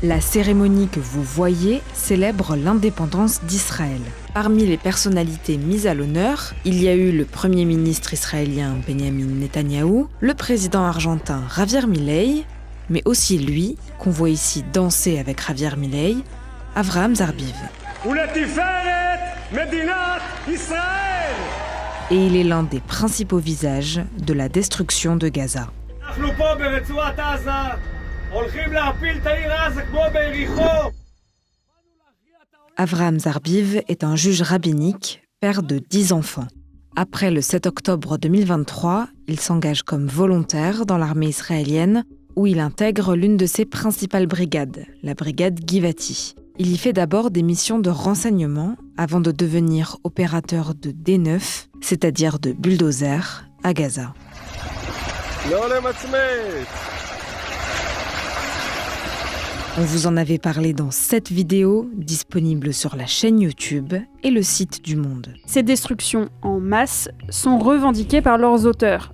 La cérémonie que vous voyez célèbre l'indépendance d'Israël. Parmi les personnalités mises à l'honneur, il y a eu le Premier ministre israélien Benjamin Netanyahou, le président argentin Javier Milei, mais aussi lui, qu'on voit ici danser avec Javier Milei, Avraham Zarbiv. Et il est l'un des principaux visages de la destruction de Gaza. Avraham Zarbiv est un juge rabbinique, père de 10 enfants. Après le 7 octobre 2023, il s'engage comme volontaire dans l'armée israélienne, où il intègre l'une de ses principales brigades, la brigade Givati. Il y fait d'abord des missions de renseignement avant de devenir opérateur de D9, c'est-à-dire de bulldozer, à Gaza. On vous en avait parlé dans cette vidéo, disponible sur la chaîne YouTube et le site du Monde. Ces destructions en masse sont revendiquées par leurs auteurs.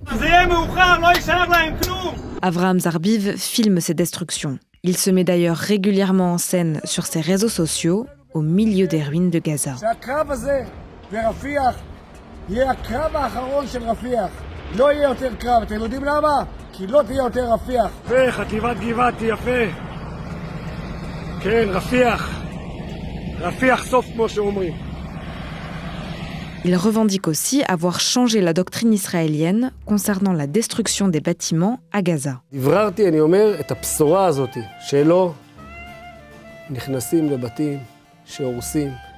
Avraham Zarbiv filme ces destructions. Il se met d'ailleurs régulièrement en scène sur ses réseaux sociaux, au milieu des ruines de Gaza. Il revendique aussi avoir changé la doctrine israélienne concernant la destruction des bâtiments à Gaza.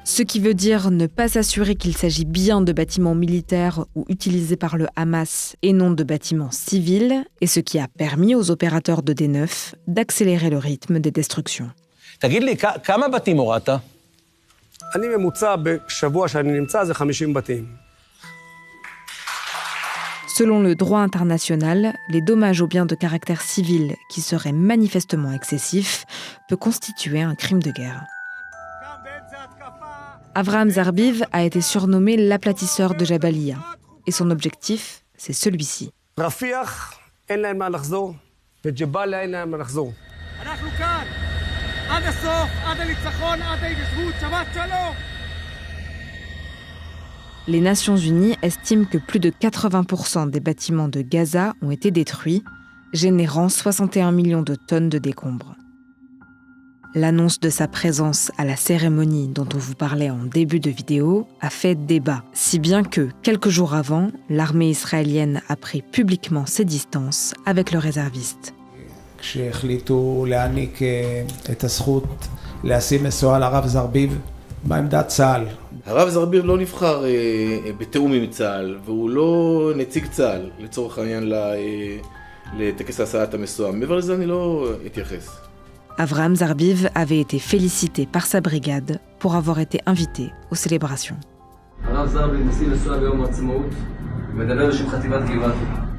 Ce qui veut dire ne pas s'assurer qu'il s'agit bien de bâtiments militaires ou utilisés par le Hamas et non de bâtiments civils, et ce qui a permis aux opérateurs de D9 d'accélérer le rythme des destructions. תגיד לי, כמה בתים הורדת? אני ממוצע בשבוע שאני נמצא זה 50 בתים. Selon le droit international, les dommages aux biens de caractère civil qui seraient manifestement excessifs peut constituer un crime de guerre. Avraham Zarbiv a été surnommé l'aplatisseur de Jabalia, et son objectif, c'est celui-ci. רפיח, אין להם מה לחזור, וג'באליה אין להם מה לחזור. אנחנו כאן! עד הסוף, עד הניצחון, עד ההתיישבות, שבת שלום! Les Nations Unies estiment que plus de 80% des bâtiments de Gaza ont été détruits, générant 61 millions de tonnes de décombres. L'annonce de sa présence à la cérémonie dont on vous parlait en début de vidéo a fait débat, si bien que, quelques jours avant, l'armée israélienne a pris publiquement ses distances avec le réserviste. כשהחליטו להעניק את הזכות לשים מסוע על הרב זרביב, מה עמדת צה"ל? הרב זרביב לא נבחר בתאום עם צה"ל, והוא לא נציג צה"ל, לצורך העניין לטקס הסעת המסוע. מעבר לזה אני לא אתייחס. Avraham Zarbiv avait été félicité par sa brigade pour avoir été invité aux célébrations. הרב זרביב נשיא מסוע ביום העצמאות, מדבר בשם חטיבת גבעתי.